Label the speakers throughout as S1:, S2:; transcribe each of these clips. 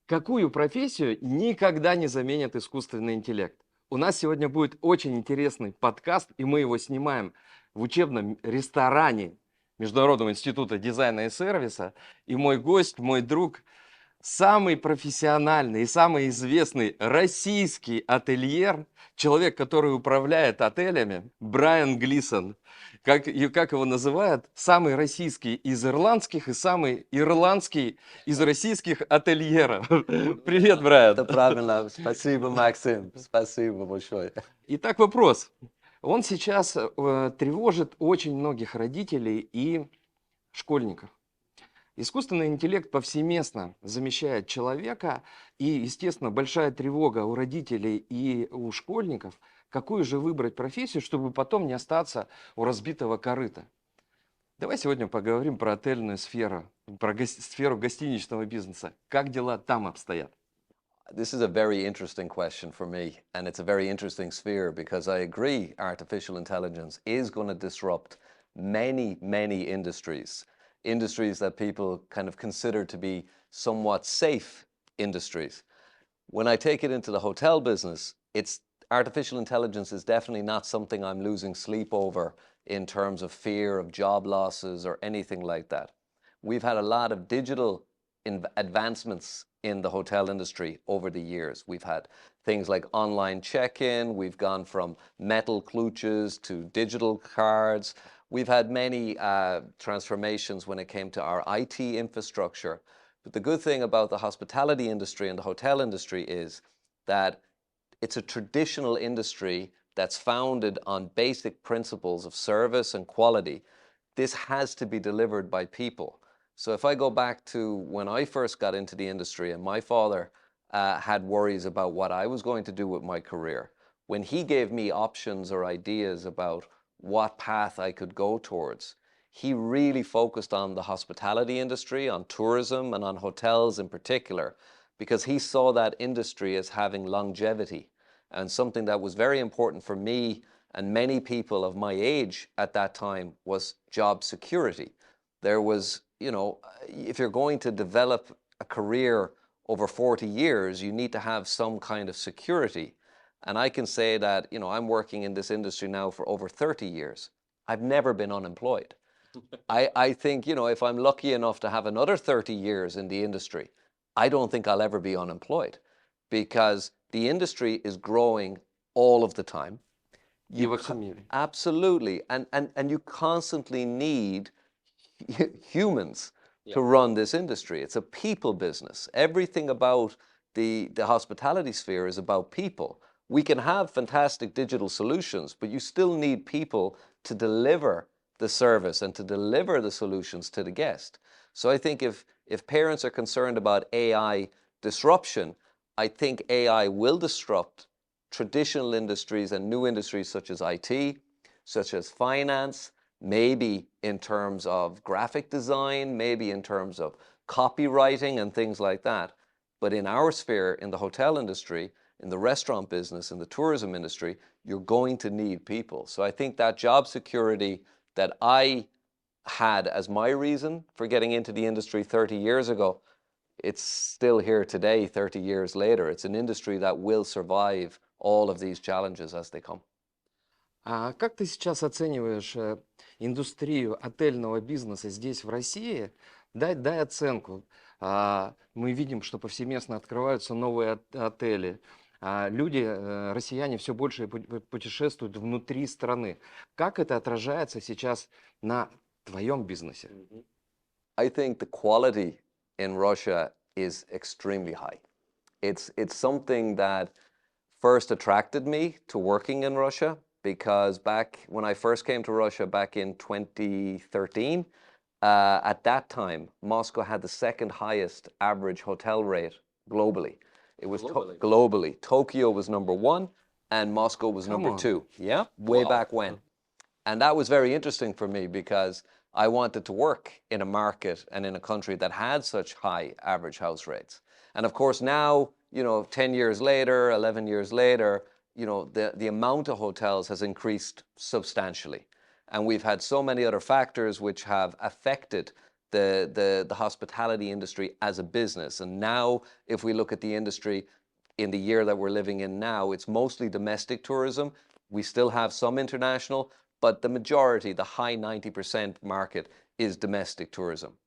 S1: Какую профессию никогда не заменит искусственный интеллект? У нас сегодня будет очень интересный подкаст, и мы его снимаем в учебном ресторане Международного института дизайна и сервиса. И мой гость, мой друг, самый профессиональный и самый известный российский ательер, человек, который управляет отелями, Брайан Глисон. Как его называют? Самый российский из ирландских и самый ирландский из российских ательеров. Привет, Брайан.
S2: Это правильно. Спасибо, Максим. Спасибо большое.
S1: Итак, вопрос. Он сейчас тревожит очень многих родителей и школьников. Искусственный интеллект повсеместно замещает человека, и, естественно, большая тревога у родителей и у школьников, какую же выбрать профессию, чтобы потом не остаться у разбитого корыта. Давай сегодня поговорим про отельную сферу, про сферу гостиничного бизнеса. Как дела там обстоят?
S2: This is a very interesting question for me, and it's a very interesting sphere because I agree artificial intelligence is going to disrupt many industries. Industries that people kind of consider to be somewhat safe industries. When I take it into the hotel business, artificial intelligence is definitely not something I'm losing sleep over in terms of fear of job losses or anything like that. We've had a lot of digital advancements in the hotel industry over the years. We've had things like online check-in, we've gone from metal klutches to digital cards. We've had many transformations when it came to our IT infrastructure. But the good thing about the hospitality industry and the hotel industry is that it's a traditional industry that's founded on basic principles of service and quality. This has to be delivered by people. So if I go back to when I first got into the industry and my father had worries about what I was going to do with my career, when he gave me options or ideas about what path I could go towards, he really focused on the hospitality industry, on tourism and on hotels in particular, because he saw that industry as having longevity. And something that was very important for me and many people of my age at that time was job security. There was, if you're going to develop a career over 40 years, you need to have some kind of security. And I can say that, I'm working in this industry now for over 30 years. I've never been unemployed. I think, if I'm lucky enough to have another 30 years in the industry, I don't think I'll ever be unemployed because the industry is growing all of the time. Absolutely. And you constantly need humans to run this industry. It's a people business. Everything about the hospitality sphere is about people. We can have fantastic digital solutions, but you still need people to deliver the service and to deliver the solutions to the guest. So I think if parents are concerned about AI disruption, I think AI will disrupt traditional industries and new industries such as IT, such as finance, maybe in terms of graphic design, maybe in terms of copywriting and things like that. But in our sphere, in the hotel industry, in the restaurant business, in the tourism industry, you're going to need people. So I think that job security that I had as my reason for getting into the industry 30 years ago, it's still here today, 30 years later. It's an industry that will survive all of these challenges as they come.
S1: А как ты сейчас оцениваешь индустрию отельного бизнеса здесь, в России? Дай оценку. Мы видим, что повсеместно открываются новые отели. Люди, россияне, все больше путешествуют внутри страны. Как это отражается сейчас на твоем бизнесе?
S2: I think the quality in Russia is extremely high. It's something that first attracted me to working in Russia because back when I first came to Russia back in 2013, at that time, Moscow had the second highest average hotel rate globally. It was globally. Tokyo was number one and Moscow was number two. Yeah, way back when. And that was very interesting for me because I wanted to work in a market and in a country that had such high average house rates. And of course now, 10 years later, 11 years later, the amount of hotels has increased substantially. And we've had so many other factors which have affected the hospitality industry as a business. And now, if we look at the industry in the year that we're living in now, it's mostly domestic tourism. We still have some international, but the majority, the high 90% market, is domestic tourism.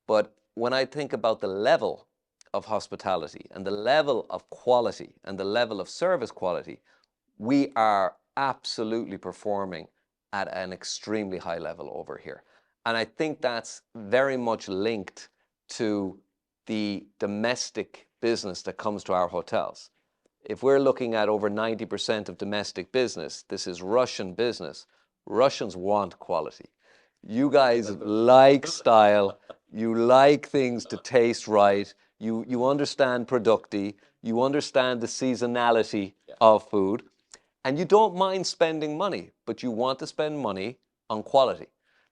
S2: But when I think about the level of hospitality and the level of quality and the level of service quality, we are absolutely performing at an extremely high level over here. And I think that's very much linked to the domestic business that comes to our hotels. If we're looking at over 90% of domestic business, this is Russian business. Russians want quality. You guys like style. You like things to taste right. You understand producti. You understand the seasonality of food. And you don't mind spending money, but you want to spend money on quality.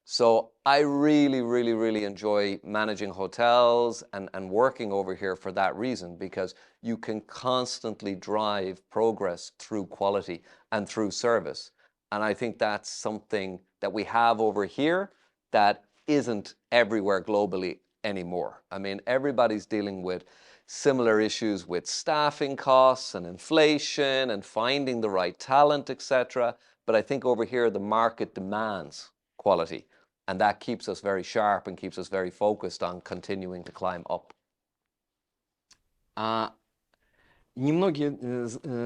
S2: So I really, really, really enjoy managing hotels and working over here for that reason, because you can constantly drive progress through quality and through service. And I think that's something that we have over here that isn't everywhere globally anymore. I mean, everybody's dealing with similar issues with staffing costs and inflation and finding the right talent, etc. But I think over here, the market demands quality. And that keeps us very sharp and keeps us very focused on continuing to climb up.
S1: Немногие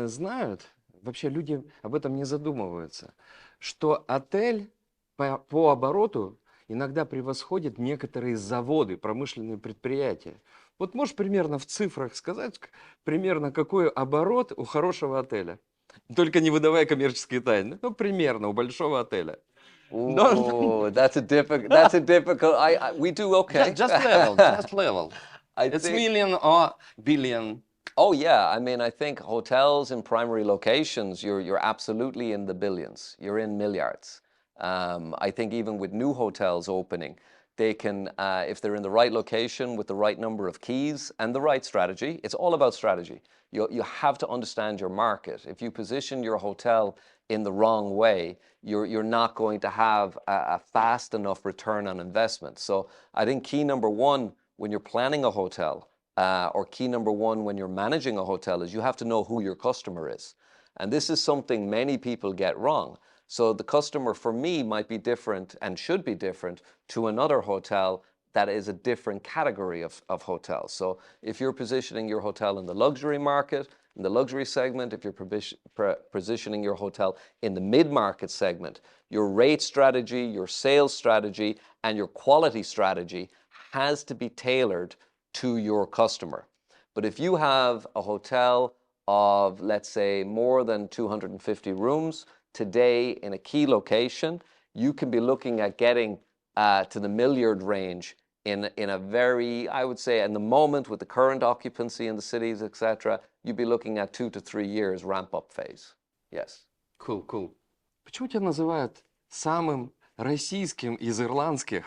S1: знают, вообще люди об этом не задумываются, что отель по обороту иногда превосходит некоторые заводы, промышленные предприятия. Вот можешь примерно в цифрах сказать, примерно какой оборот у хорошего отеля? Только не выдавая коммерческие тайны. Ну, примерно у большого отеля.
S2: Oh, that's a difficult. We do okay.
S1: Just level, just level.
S2: It's
S1: million or billion.
S2: Oh yeah, I mean, I think hotels in primary locations, you're absolutely in the billions. You're in milliards. I think even with new hotels opening, they can, if they're in the right location with the right number of keys and the right strategy, it's all about strategy. You have to understand your market. If you position your hotel in the wrong way, you're not going to have a fast enough return on investment. So I think key number one when you're planning a hotel, or key number one when you're managing a hotel, is you have to know who your customer is. And this is something many people get wrong. So the customer for me might be different and should be different to another hotel that is a different category of hotels. So if you're positioning your hotel in the luxury market, in the luxury segment, if you're positioning your hotel in the mid-market segment, your rate strategy, your sales strategy, and your quality strategy has to be tailored to your customer. But if you have a hotel of, let's say, more than 250 rooms today in a key location, you can be looking at getting to the milliard range in a very, I would say, in the moment with the current occupancy in the cities, etc., you'd be looking at 2 to 3 years ramp-up phase. Yes.
S1: Cool, cool. Почему тебя называют самым российским из ирландских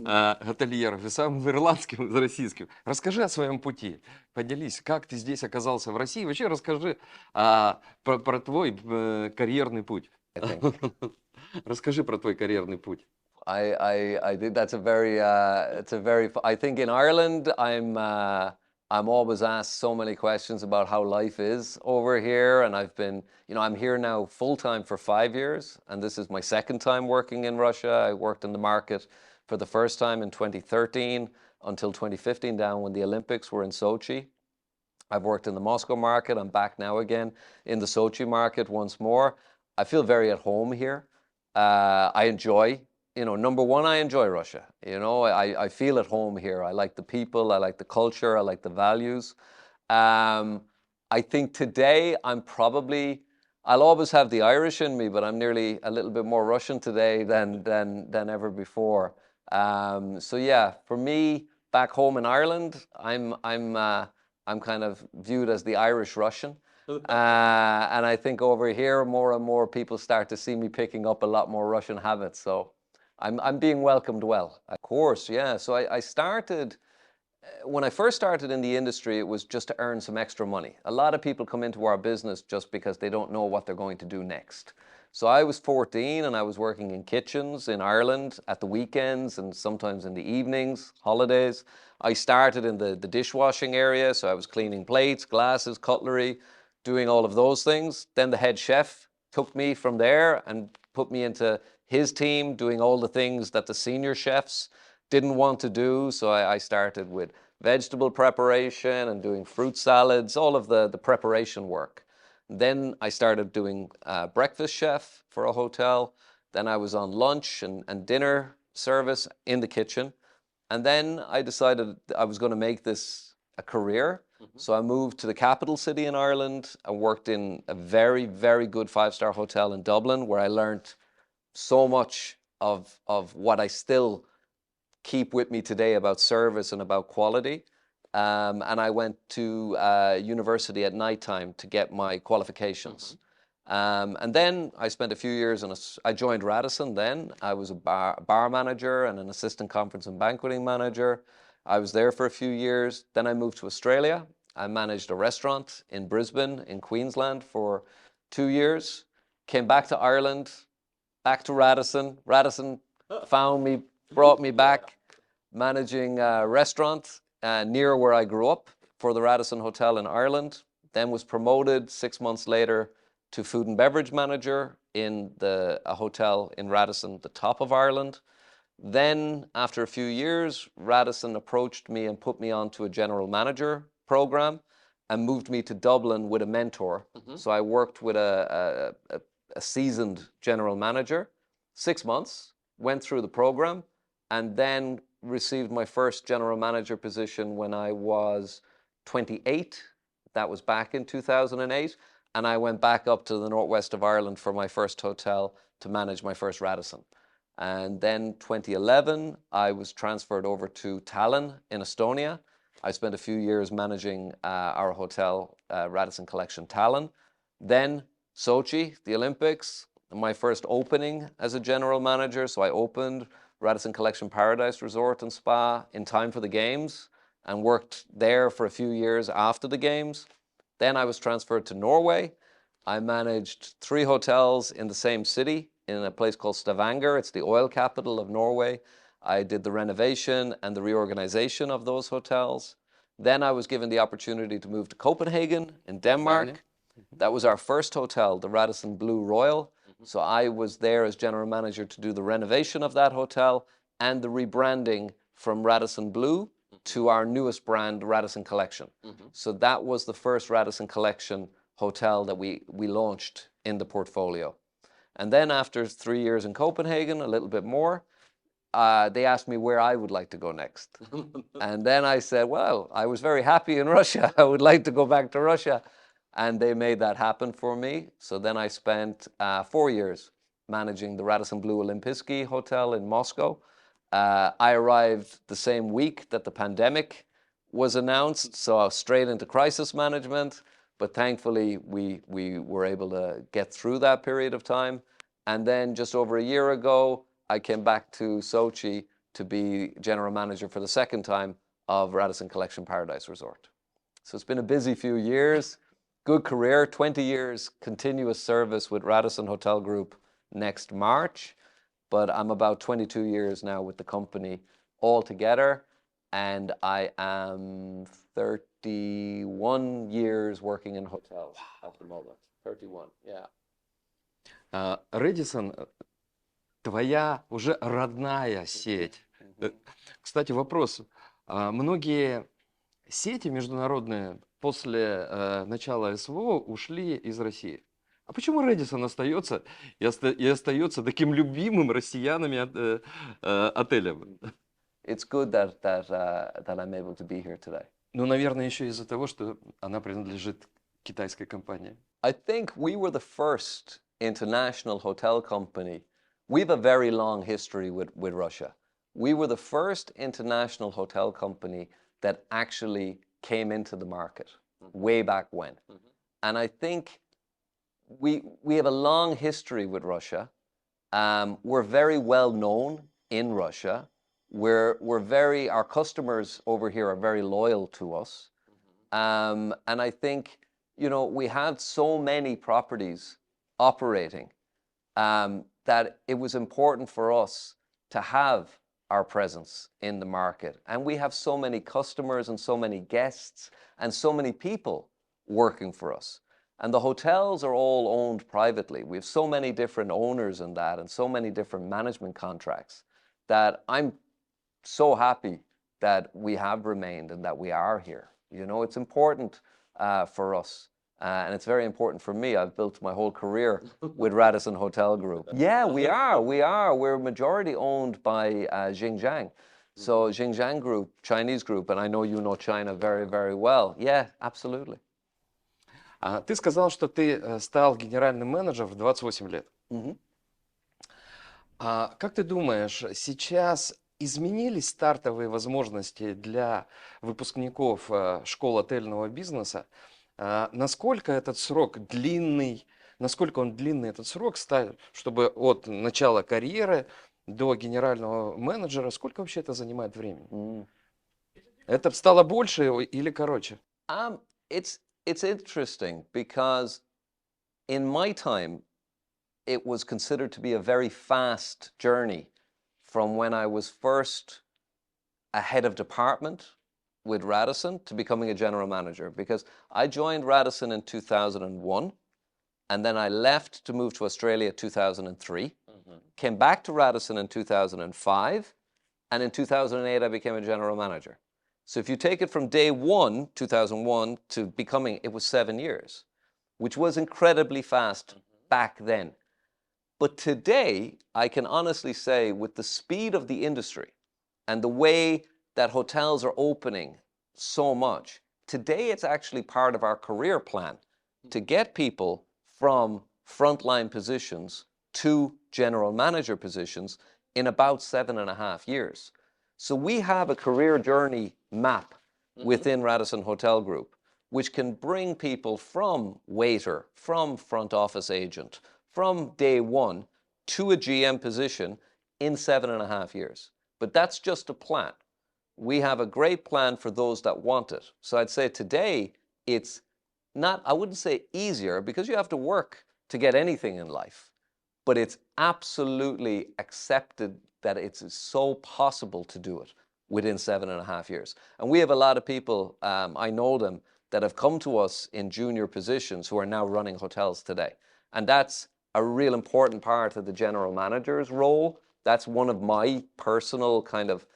S1: ательеров и самым ирландским из российских? Расскажи о своем пути. Поделись, как ты здесь оказался в России. Вообще расскажи про твой карьерный путь. Расскажи про твой карьерный путь.
S2: I think that's a very, I think in Ireland, I'm always asked so many questions about how life is over here. And I've been, I'm here now full-time for 5 years. And this is my second time working in Russia. I worked in the market for the first time in 2013 until 2015 down when the Olympics were in Sochi. I've worked in the Moscow market. I'm back now again in the Sochi market once more. I feel very at home here. I enjoy, number one, I enjoy Russia. I feel at home here. I like the people. I like the culture. I like the values. I think today I'll always have the Irish in me, but I'm nearly a little bit more Russian today than ever before. So yeah, for me, back home in Ireland, I'm kind of viewed as the Irish Russian. And I think over here, more and more people start to see me picking up a lot more Russian habits. So I'm being welcomed well. Of course, yeah. So I started, when I first started in the industry, it was just to earn some extra money. A lot of people come into our business just because they don't know what they're going to do next. So I was 14 and I was working in kitchens in Ireland at the weekends and sometimes in the evenings, holidays. I started in the dishwashing area, so I was cleaning plates, glasses, cutlery, doing all of those things. Then the head chef took me from there and put me into his team, doing all the things that the senior chefs didn't want to do. So I started with vegetable preparation and doing fruit salads, all of the preparation work. Then I started doing breakfast chef for a hotel. Then I was on lunch and dinner service in the kitchen. And then I decided I was going to make this a career. So I moved to the capital city in Ireland. I worked in a very, very good five-star hotel in Dublin, where I learned so much of what I still keep with me today about service and about quality. And I went to university at nighttime to get my qualifications. And then I spent a few years I joined Radisson then. I was a bar manager and an assistant conference and banqueting manager. I was there for a few years. Then I moved to Australia. I managed a restaurant in Brisbane in Queensland for 2 years. Came back to Ireland, back to Radisson. Radisson found me, brought me back, managing a restaurant near where I grew up for the Radisson Hotel in Ireland. Then was promoted 6 months later to food and beverage manager in a hotel in Radisson, the top of Ireland. Then after a few years, Radisson approached me and put me onto a general manager program and moved me to Dublin with a mentor. So I worked with a seasoned general manager, 6 months, went through the program, and then received my first general manager position when I was 28. That was back in 2008. And I went back up to the northwest of Ireland for my first hotel to manage my first Radisson. And then 2011, I was transferred over to Tallinn in Estonia. I spent a few years managing our hotel, Radisson Collection Tallinn. Then Sochi, the Olympics, my first opening as a general manager. So I opened Radisson Collection Paradise Resort and Spa in time for the games and worked there for a few years after the games. Then I was transferred to Norway. I managed 3 hotels in the same city in a place called Stavanger. It's the oil capital of Norway. I did the renovation and the reorganization of those hotels. Then I was given the opportunity to move to Copenhagen in Denmark. That was our first hotel, the Radisson Blue Royal. So I was there as general manager to do the renovation of that hotel and the rebranding from Radisson Blue to our newest brand, Radisson Collection. So that was the first Radisson Collection hotel that we launched in the portfolio. And then after 3 years in Copenhagen, a little bit more, they asked me where I would like to go next. And then I said, well, I was very happy in Russia. I would like to go back to Russia. And they made that happen for me. So then I spent 4 years managing the Radisson Blue Olympijski Hotel in Moscow. I arrived the same week that the pandemic was announced, so I was straight into crisis management. But thankfully, we were able to get through that period of time. And then just over a year ago, I came back to Sochi to be general manager for the second time of Radisson Collection Paradise Resort. So it's been a busy few years, good career, 20 years continuous service with Radisson Hotel Group next March. But I'm about 22 years now with the company altogether. And I am 31 years working in hotels at the moment. 31, yeah.
S1: Редисон, твоя уже родная сеть. Кстати, вопрос. Многие сети международные после начала СВО ушли из России. А почему Редисон остается и остается таким любимым россиянами отелем?
S2: It's good that I'm able to be here today.
S1: Ну, наверное, еще из-за того, что она принадлежит китайской компании.
S2: I think we were the first international hotel company. We have a very long history with Russia. We were the first international hotel company that actually came into the market way back when. And I think we have a long history with Russia. We're very well known in Russia. Our customers over here are very loyal to us. And I think, you know, we have so many properties operating that it was important for us to have our presence in the market. And we have so many customers and so many guests and so many people working for us. And the hotels are all owned privately. We have so many different owners in that and so many different management contracts that I'm so happy that we have remained and that we are here. You know, it's important for us. And it's very important for me. I've built my whole career with Radisson Hotel Group. Yeah, we are. We're majority owned by Xinjiang. So Xinjiang Group, Chinese group, and I know you know China very, very well. Yeah, absolutely.
S1: Ты сказал, что ты стал генеральным менеджером в 28 лет. Как ты думаешь, сейчас изменились стартовые возможности для выпускников школ отельного бизнеса? Насколько этот срок длинный, насколько он длинный этот срок, чтобы от начала карьеры до генерального менеджера, сколько вообще это занимает времени? Это стало больше или короче?
S2: It's interesting because in my time, it was considered to be a very fast journey from when I was first a head of department with Radisson to becoming a general manager, because I joined Radisson in 2001 and then I left to move to Australia in 2003, came back to Radisson in 2005, and in 2008 I became a general manager. So if you take it from day one, 2001, to becoming, it was 7 years, which was incredibly fast back then. But today, I can honestly say, with the speed of the industry and the way that hotels are opening so much, today it's actually part of our career plan to get people from frontline positions to general manager positions in about 7.5 years. So we have a career journey map within Radisson Hotel Group, which can bring people from waiter, from front office agent, from day one to a GM position in 7.5 years. But that's just a plan. We have a great plan for those that want it. So I'd say today it's not, I wouldn't say easier, because you have to work to get anything in life, but it's absolutely accepted that it's so possible to do it within 7.5 years. And we have a lot of people, I know them, that have come to us in junior positions who are now running hotels today. And that's a real important part of the general manager's role. That's one of my personal kind of,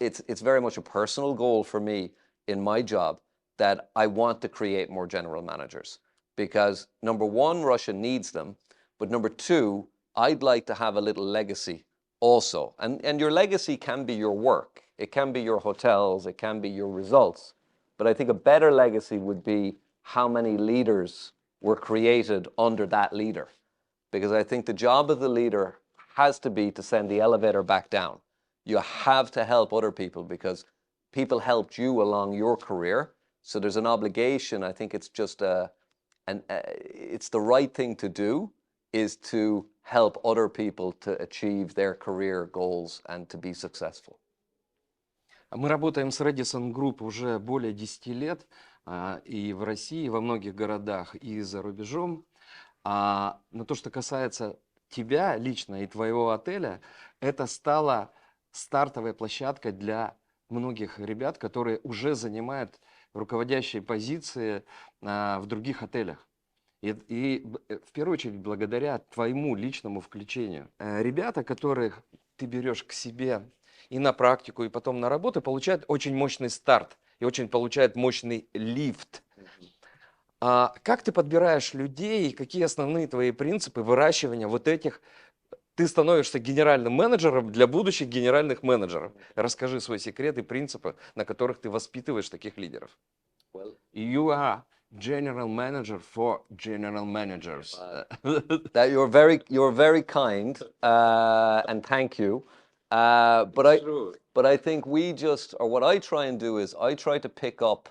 S2: it's very much a personal goal for me in my job, that I want to create more general managers. Because number one, Russia needs them. But number two, I'd like to have a little legacy also. And your legacy can be your work. It can be your hotels. It can be your results. But I think a better legacy would be how many leaders were created under that leader. Because I think the job of the leader has to be to send the elevator back down. You have to help other people because people helped you along your career. So there's an obligation. I think it's just it's the right thing to do, is to help other people to achieve their career goals and to be successful.
S1: Мы работаем с Radisson Group уже более 10 лет, и в России, и во многих городах, и за рубежом. Но то, что касается тебя лично и твоего отеля, это стала стартовой площадкой для многих ребят, которые уже занимают руководящие позиции в других отелях. И в первую очередь благодаря твоему личному включению. Ребята, которых ты берешь к себе и на практику, и потом на работу, получают очень мощный старт и очень получают мощный лифт. Как ты подбираешь людей, какие основные твои принципы выращивания вот этих? Ты становишься генеральным менеджером для будущих генеральных менеджеров. Расскажи свой секрет и принципы, на которых ты воспитываешь таких лидеров. You are general manager for general managers.
S2: That you're very kind, and thank you. But I think what I try and do is I try to pick up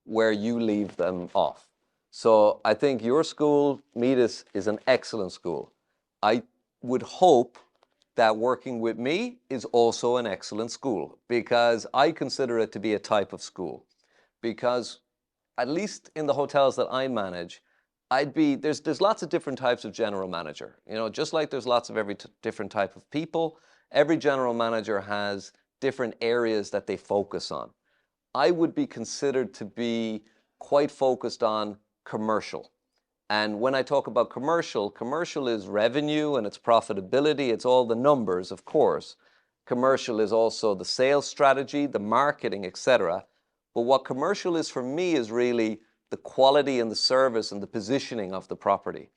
S2: where you leave them off. So I think your school, МИДиС, is an excellent school. I would hope that working with me is also an excellent school, because I consider it to be a type of school. Because at least in the hotels that I manage, there's lots of different types of general manager. You know, just like there's lots of different type of people, every general manager has different areas that they focus on. I would be considered to be quite focused on commercial. And when I talk about commercial, commercial is revenue and it's profitability. It's all the numbers, of course. Commercial is also the sales strategy, the marketing, etc. But what commercial is for me is really the quality and the service and the positioning of the property.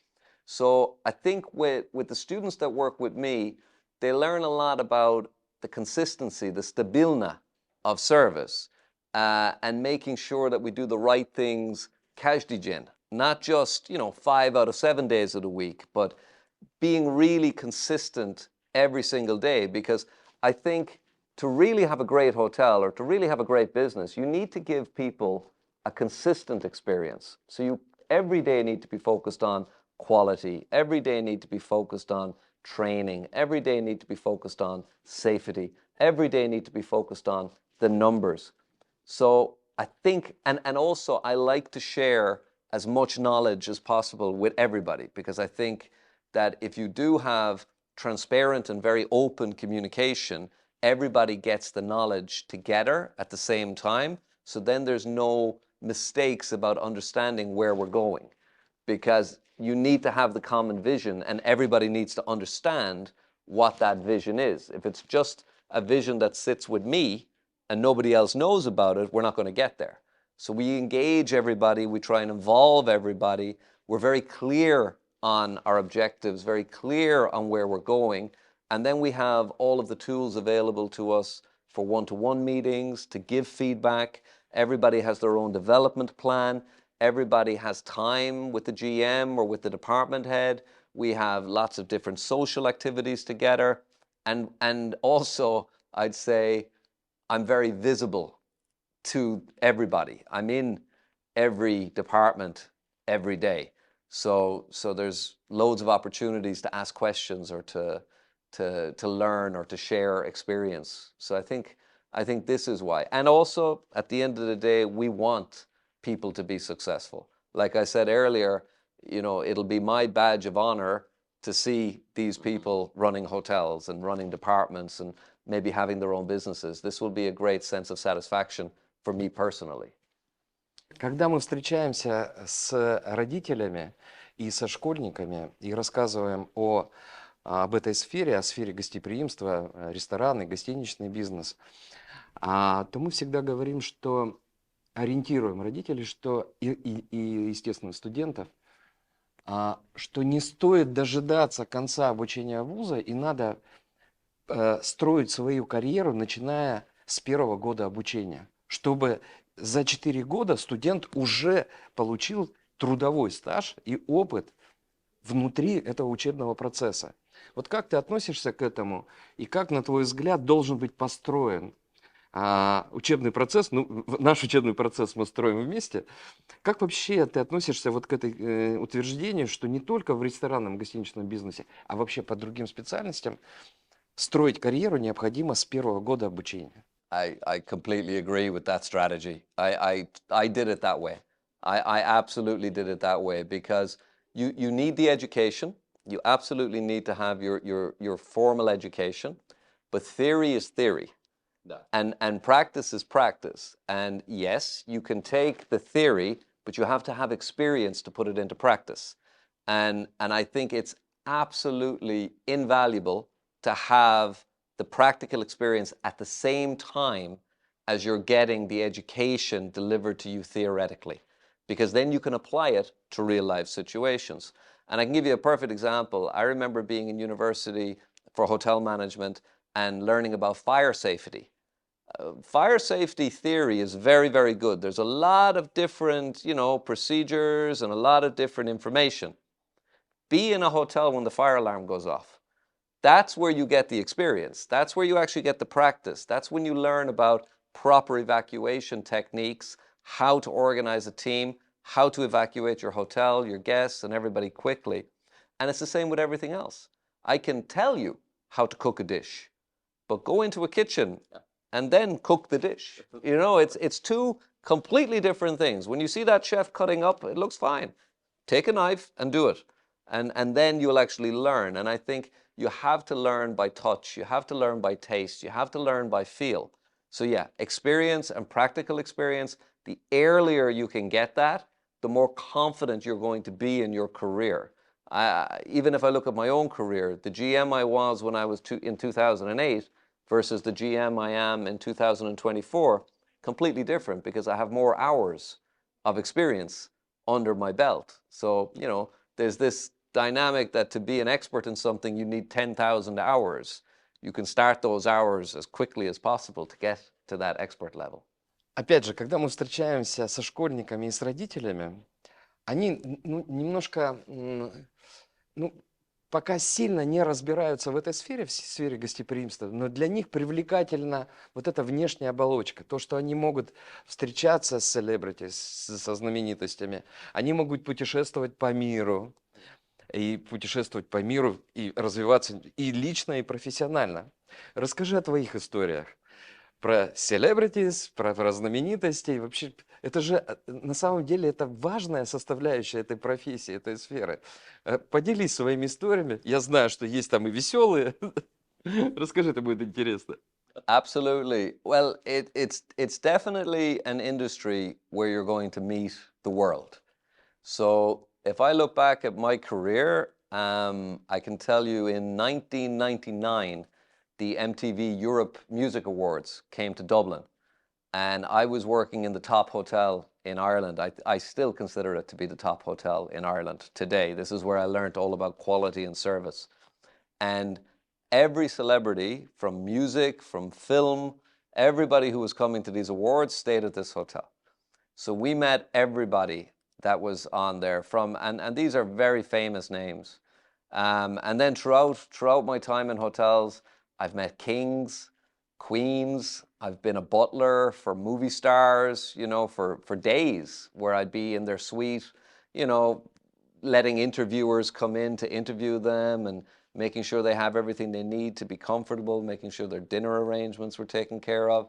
S2: So I think with the students that work with me, they learn a lot about the consistency, the stabilna of service, and making sure that we do the right things každý den. Not just, 5 out of 7 days of the week, but being really consistent every single day. Because I think to really have a great hotel or to really have a great business, you need to give people a consistent experience. So you every day need to be focused on quality, every day need to be focused on training, every day need to be focused on safety, every day need to be focused on the numbers. So I think, and also I like to share as much knowledge as possible with everybody, because I think that if you do have transparent and very open communication, everybody gets the knowledge together at the same time. So then there's no mistakes about understanding where we're going, because you need to have the common vision and everybody needs to understand what that vision is. If it's just a vision that sits with me and nobody else knows about it, we're not going to get there. So we engage everybody, we try and involve everybody. We're very clear on our objectives, very clear on where we're going. And then we have all of the tools available to us for one-to-one meetings, to give feedback. Everybody has their own development plan. Everybody has time with the GM or with the department head. We have lots of different social activities together. And also, I'd say, I'm very visible to everybody. I'm in every department every day. So there's loads of opportunities to ask questions or to learn or to share experience. So I think this is why. And also, at the end of the day, we want people to be successful. Like I said earlier, it'll be my badge of honor to see these people running hotels and running departments and maybe having their own businesses. This will be a great sense of satisfaction for me personally.
S1: Когда мы встречаемся с родителями и со школьниками и рассказываем об этой сфере, о сфере гостеприимства, ресторанный, гостиничный бизнес, то мы всегда говорим, что ориентируем родителей, и естественно, студентов, что не стоит дожидаться конца обучения вуза и надо строить свою карьеру, начиная с первого года обучения, чтобы за 4 года студент уже получил трудовой стаж и опыт внутри этого учебного процесса. Вот как ты относишься к этому и как, на твой взгляд, должен быть построен учебный процесс? Наш учебный процесс мы строим вместе. Как вообще ты относишься вот к этой утверждению, что не только в ресторанном гостиничном бизнесе, а вообще по другим специальностям строить карьеру необходимо с первого года обучения?
S2: I completely agree with that strategy. I did it that way. I absolutely did it that way because you need the education. You absolutely need to have your formal education, but theory is theory. And practice is practice. And yes, you can take the theory, but you have to have experience to put it into practice. And I think it's absolutely invaluable to have the practical experience at the same time as you're getting the education delivered to you theoretically, because then you can apply it to real life situations. And I can give you a perfect example. I remember being in university for hotel management and learning about fire safety. Fire safety theory is very, very good. There's a lot of different, procedures and a lot of different information. Be in a hotel when the fire alarm goes off. That's where you get the experience. That's where you actually get the practice. That's when you learn about proper evacuation techniques, how to organize a team, how to evacuate your hotel, your guests, and everybody quickly. And it's the same with everything else. I can tell you how to cook a dish, but go into a kitchen and then cook the dish. It's two completely different things. When you see that chef cutting up, it looks fine. Take a knife and do it. And then you'll actually learn. And I think you have to learn by touch. You have to learn by taste. You have to learn by feel. So yeah, experience and practical experience, the earlier you can get that, the more confident you're going to be in your career. Even if I look at my own career, the GM I was when I was in 2008 versus the GM I am in 2024, completely different because I have more hours of experience under my belt. So, you know, there's this dynamic that to be an expert in something, you need 10,000 hours. You can start those hours as quickly as possible to get to that expert level.
S1: Опять же, когда мы встречаемся со школьниками и с родителями, они немножко, пока сильно не разбираются в этой сфере, в сфере гостеприимства, но для них привлекательна вот эта внешняя оболочка, то, что они могут встречаться с селебрити, со знаменитостями, они могут путешествовать по миру, и развиваться и лично, и профессионально. Расскажи о твоих историях. Про селебритис, про знаменитостей. Вообще, это же на самом деле это важная составляющая этой профессии, этой сферы. Поделись своими историями. Я знаю, что есть там и веселые. Расскажи, это будет интересно.
S2: Absolutely. Well, it's definitely an industry where you're going to meet the world. So if I look back at my career, I can tell you in 1999, the MTV Europe Music Awards came to Dublin, and I was working in the top hotel in Ireland. I still consider it to be the top hotel in Ireland today. This is where I learned all about quality and service. And every celebrity from music, from film, everybody who was coming to these awards stayed at this hotel. So we met everybody that was on there and these are very famous names. And then throughout my time in hotels, I've met kings, queens. I've been a butler for movie stars, you know, for days where I'd be in their suite, you know, letting interviewers come in to interview them and making sure they have everything they need to be comfortable, making sure their dinner arrangements were taken care of.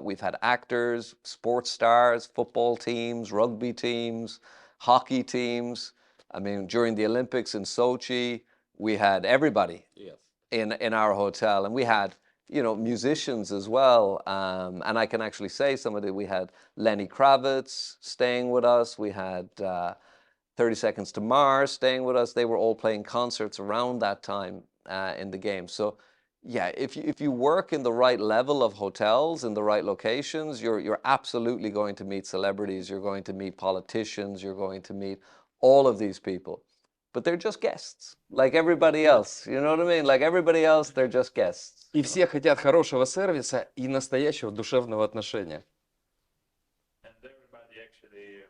S2: We've had actors, sports stars, football teams, rugby teams, hockey teams. I mean, during the Olympics in Sochi, we had everybody. Yes. In our hotel, and we had, you know, musicians as well, and I can actually say we had Lenny Kravitz staying with us, we had 30 Seconds to Mars staying with us. They were all playing concerts around that time in the game. So yeah, if you work in the right level of hotels, in the right locations, you're absolutely going to meet celebrities, you're going to meet politicians, you're going to meet all of these people. But they're just guests, like everybody else. You know what I mean? Like everybody else, they're just guests.
S1: И все хотят хорошего сервиса и настоящего душевного отношения.
S3: And everybody actually...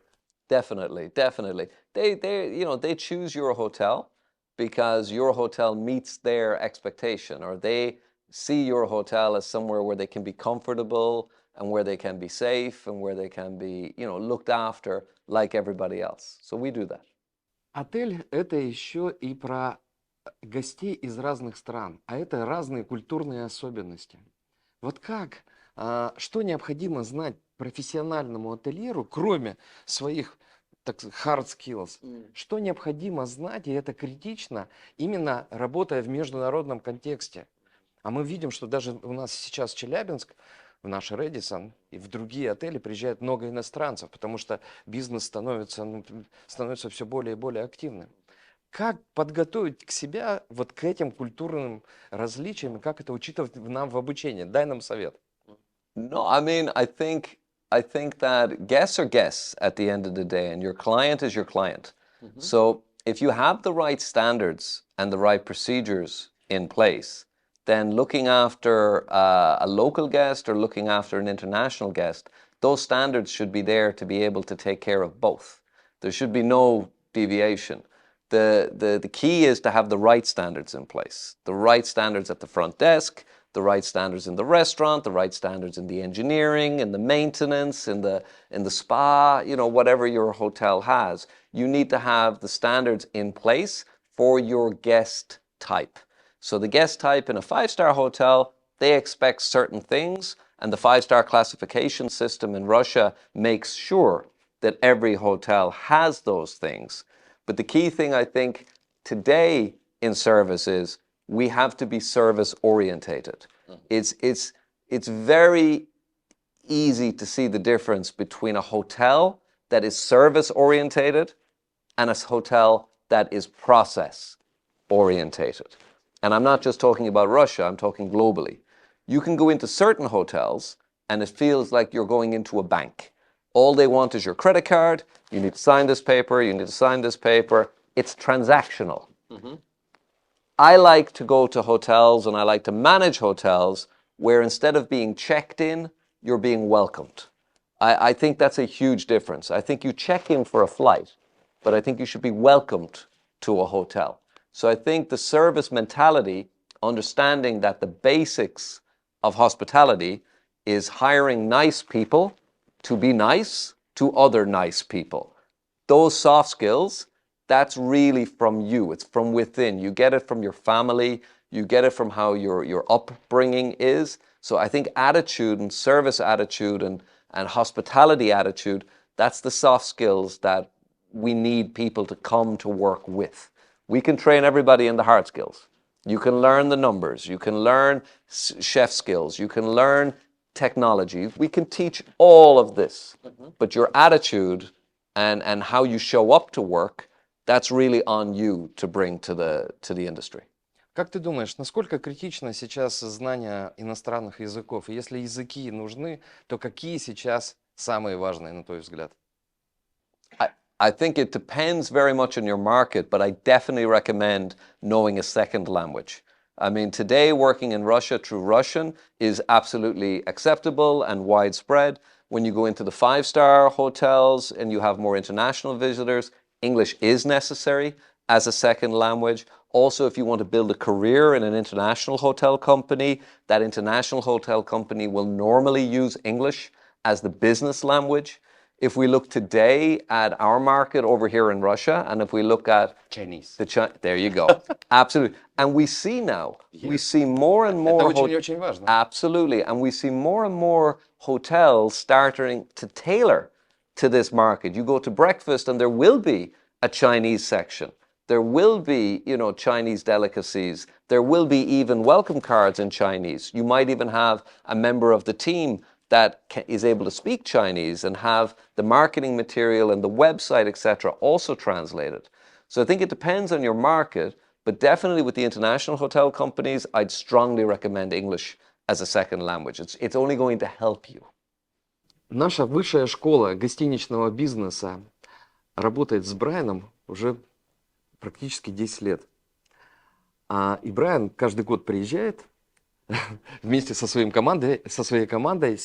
S2: Definitely. They choose your hotel because your hotel meets their expectation, or they see your hotel as somewhere where they can be comfortable and where they can be safe and where they can be, you know, looked after like everybody else. So we do that.
S1: Отель – это еще и про гостей из разных стран, а это разные культурные особенности. Вот как, что необходимо знать профессиональному ательеру, кроме своих, так сказать, hard skills, что необходимо знать, и это критично, именно работая в международном контексте. А мы видим, что даже у нас сейчас Челябинск, в наш Редисон и в другие отели приезжает много иностранцев, потому что бизнес становится все более и более активным. Как подготовить к себя вот к этим культурным различиям, и как это учитывать нам в обучении? Дай нам совет.
S2: No, I mean, I think that guests are guests at the end of the day, and your client is your client. Mm-hmm. So if you have the right standards and the right procedures in place, then looking after a local guest or looking after an international guest, those standards should be there to be able to take care of both. There should be no deviation. The key is to have the right standards in place, the right standards at the front desk, the right standards in the restaurant, the right standards in the engineering, in the maintenance, in the spa, you know, whatever your hotel has. You need to have the standards in place for your guest type. So the guest type in a 5-star hotel, they expect certain things, and the 5-star classification system in Russia makes sure that every hotel has those things. But the key thing, I think, today in service is we have to be service orientated. It's very easy to see the difference between a hotel that is service orientated and a hotel that is process orientated. And I'm not just talking about Russia, I'm talking globally. You can go into certain hotels and it feels like you're going into a bank. All they want is your credit card. You need to sign this paper. You need to sign this paper. It's transactional. I like to go to hotels and I like to manage hotels where instead of being checked in, you're being welcomed. I think that's a huge difference. I think you check in for a flight, but I think you should be welcomed to a hotel. So I think the service mentality, understanding that the basics of hospitality is hiring nice people to be nice to other nice people. Those soft skills, that's really from you. It's from within. You get it from your family. You get it from how your upbringing is. So I think attitude and service attitude and hospitality attitude, that's the soft skills that we need people to come to work with. We can train everybody in the hard skills. You can learn the numbers. You can learn chef skills. You can learn technology. We can teach all of this. But your attitude and how you show up to work, that's really on you to bring to the industry.
S1: Как ты думаешь, насколько критично сейчас знание иностранных языков? И если языки нужны, то какие сейчас самые важные, на твой взгляд?
S2: I think it depends very much on your market, but I definitely recommend knowing a second language. I mean, today working in Russia through Russian is absolutely acceptable and widespread. When you go into the five-star hotels and you have more international visitors, English is necessary as a second language. Also, if you want to build a career in an international hotel company, that international hotel company will normally use English as the business language. If we look today at our market over here in Russia, and if we look at
S1: Chinese.
S2: there you go. Absolutely. And we see now, we see more and
S1: Это
S2: more.
S1: очень важно.
S2: Absolutely. And we see more and more hotels starting to tailor to this market. You go to breakfast and there will be a Chinese section. There will be, Chinese delicacies. There will be even welcome cards in Chinese. You might even have a member of the team that is able to speak Chinese and have the marketing material and the website, etc., also translated. So I think it depends on your market, but definitely with the international hotel companies, I'd strongly recommend English as a second language. It's only going to help you.
S1: Наша высшая школа гостиничного бизнеса работает с Брайаном уже практически 10 лет. И Брайан каждый год приезжает вместе со своей командой.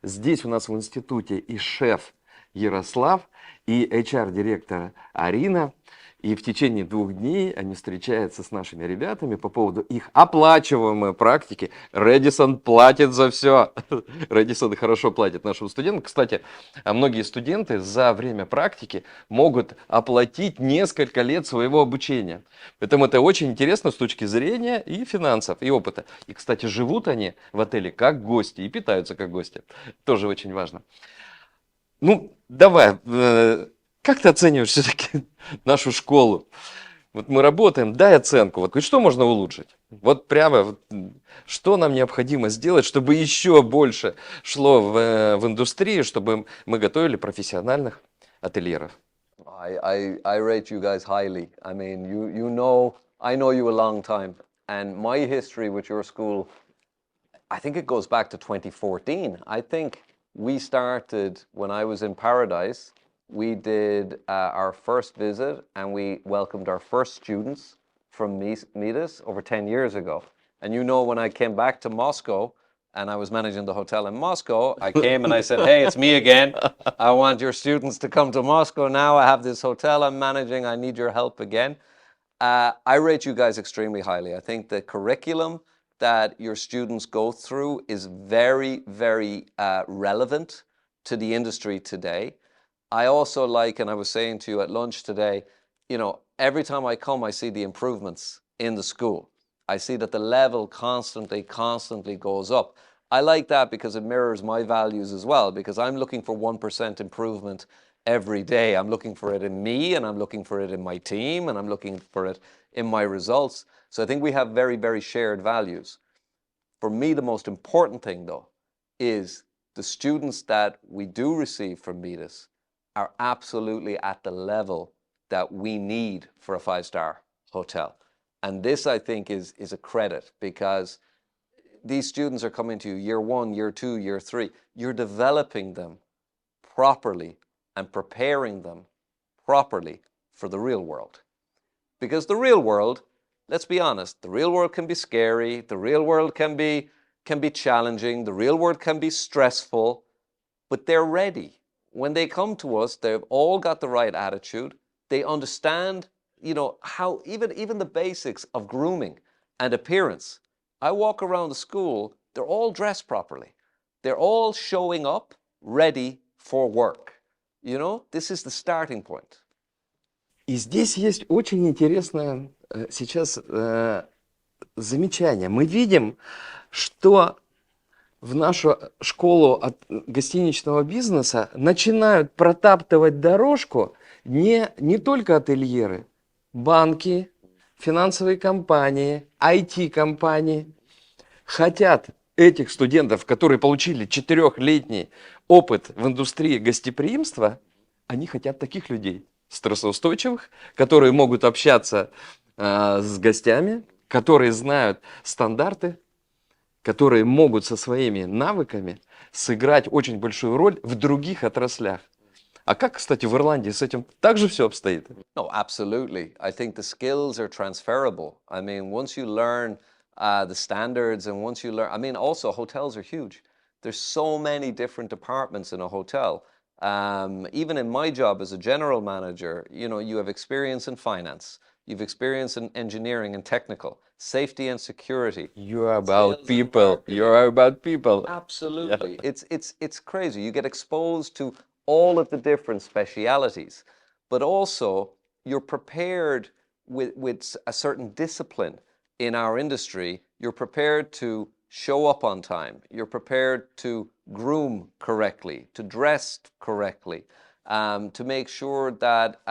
S1: Здесь у нас в институте и шеф Ярослав, и HR-директор Арина. И в течение 2 дней они встречаются с нашими ребятами по поводу их оплачиваемой практики. Редисон платит за все. Редисон хорошо платит нашим студентам. Кстати, многие студенты за время практики могут оплатить несколько лет своего обучения. Поэтому это очень интересно с точки зрения и финансов, и опыта. И, кстати, живут они в отеле как гости и питаются как гости. Тоже очень важно. Ну, давай... Как ты оцениваешь все-таки нашу школу? Вот мы работаем, дай оценку. Вот что можно улучшить? Вот прямо, что нам необходимо сделать, чтобы еще больше шло в индустрию, чтобы мы готовили профессиональных ательеров?
S2: I rate you guys highly. I mean, I know you a long time. And my history with your school, I think it goes back to 2014. I think we started when I was in Paradise. We did our first visit and we welcomed our first students from МИДiS over 10 years ago. And when I came back to Moscow and I was managing the hotel in Moscow, I came and I said, hey, it's me again. I want your students to come to Moscow now. I have this hotel I'm managing. I need your help again. I rate you guys extremely highly. I think the curriculum that your students go through is very, very relevant to the industry today. I also like, and I was saying to you at lunch today, every time I come, I see the improvements in the school. I see that the level constantly goes up. I like that because it mirrors my values as well, because I'm looking for 1% improvement every day. I'm looking for it in me, and I'm looking for it in my team, and I'm looking for it in my results. So I think we have very, very shared values. For me, the most important thing, though, is the students that we do receive from МИДиС are absolutely at the level that we need for a five-star hotel. And this, I think, is a credit, because these students are coming to you year 1, year 2, year 3. You're developing them properly and preparing them properly for the real world. Because the real world, let's be honest, the real world can be scary, the real world can be challenging, the real world can be stressful, but they're ready. When they come to us, they've all got the right attitude. They understand, you know, how even the basics of grooming and appearance. I walk around the school, they're all dressed properly. They're all showing up ready for work. You know, this is the starting point.
S1: И здесь есть очень интересное сейчас замечание. Мы видим, что в нашу школу от гостиничного бизнеса начинают протаптывать дорожку не только ательеры, банки, финансовые компании, IT-компании. Хотят этих студентов, которые получили 4-летний опыт в индустрии гостеприимства, они хотят таких людей, стрессоустойчивых, которые могут общаться с гостями, которые знают стандарты, которые могут со своими навыками сыграть очень большую роль в других отраслях. А как, кстати, в Ирландии с этим также все обстоит?
S2: No, absolutely. I think the skills are transferable. I mean, once you learn the standards, and once you learn, I mean, also hotels are huge. There's so many different departments in a hotel. Even in my job as a general manager, you know, you have experience in finance, you've experience in engineering and technical, safety and security.
S1: You are about people. You are about people.
S2: Absolutely. Yeah. It's crazy. You get exposed to all of the different specialities, but also you're prepared with a certain discipline in our industry. You're prepared to show up on time. You're prepared to groom correctly, to dress correctly, to make sure that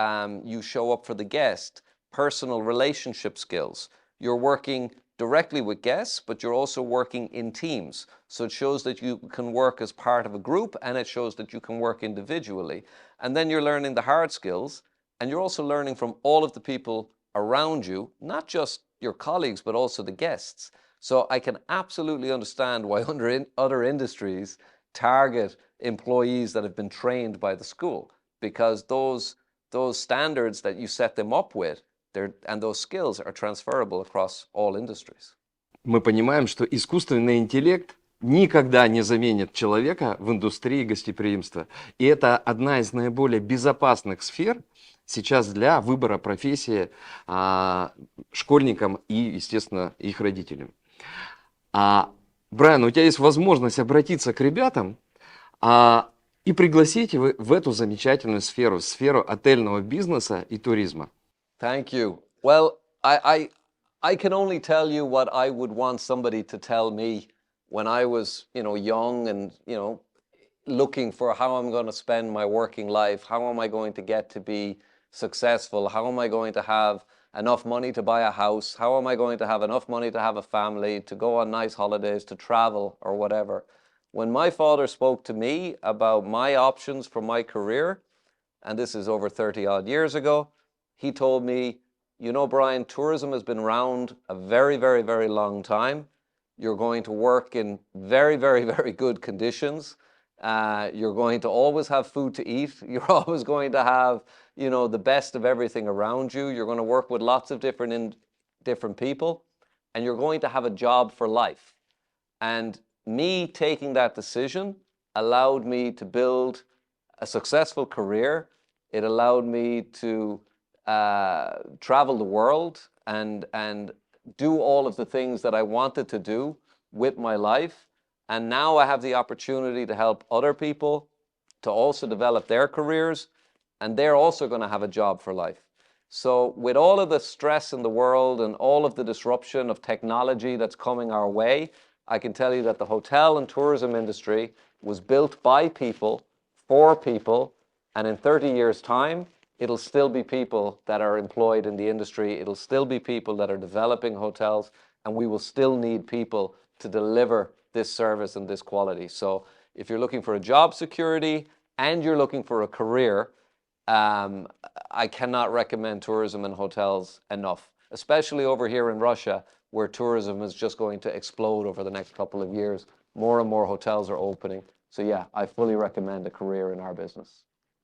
S2: you show up for the guest, personal relationship skills. You're working directly with guests, but you're also working in teams. So it shows that you can work as part of a group, and it shows that you can work individually. And then you're learning the hard skills, and you're also learning from all of the people around you, not just your colleagues, but also the guests. So I can absolutely understand why other industries target employees that have been trained by the school, because those standards that you set them up with, and those skills are transferable across all industries.
S1: Мы понимаем, что искусственный интеллект никогда не заменит человека в индустрии гостеприимства. И это одна из наиболее безопасных сфер сейчас для выбора профессии школьникам и, естественно, их родителям. Брайан, у тебя есть возможность обратиться к ребятам и пригласить их в эту замечательную сферу, сферу отельного бизнеса и туризма.
S2: Thank you. Well, I can only tell you what I would want somebody to tell me when I was, you know, young and, you know, looking for how I'm going to spend my working life. How am I going to get to be successful? How am I going to have enough money to buy a house? How am I going to have enough money to have a family, to go on nice holidays, to travel or whatever? When my father spoke to me about my options for my career, and this is over 30 odd years ago, he told me, you know, Brian, tourism has been around a very, very, very long time. You're going to work in very, very, very good conditions. You're going to always have food to eat. You're always going to have, you know, the best of everything around you. You're going to work with lots of different people, and you're going to have a job for life. And me taking that decision allowed me to build a successful career. It allowed me to travel the world and do all of the things that I wanted to do with my life. And now I have the opportunity to help other people to also develop their careers, and they're also going to have a job for life. So with all of the stress in the world and all of the disruption of technology that's coming our way, I can tell you that the hotel and tourism industry was built by people, for people, And in 30 years' time, it'll still be people that are employed in the industry. It'll still be people that are developing hotels, and we will still need people to deliver this service and this quality. So if you're looking for a job security and you're looking for a career, I cannot recommend tourism and hotels enough, especially over here in Russia, where tourism is just going to explode over the next couple of years. More and more hotels are opening. So yeah, I fully recommend a career in our business.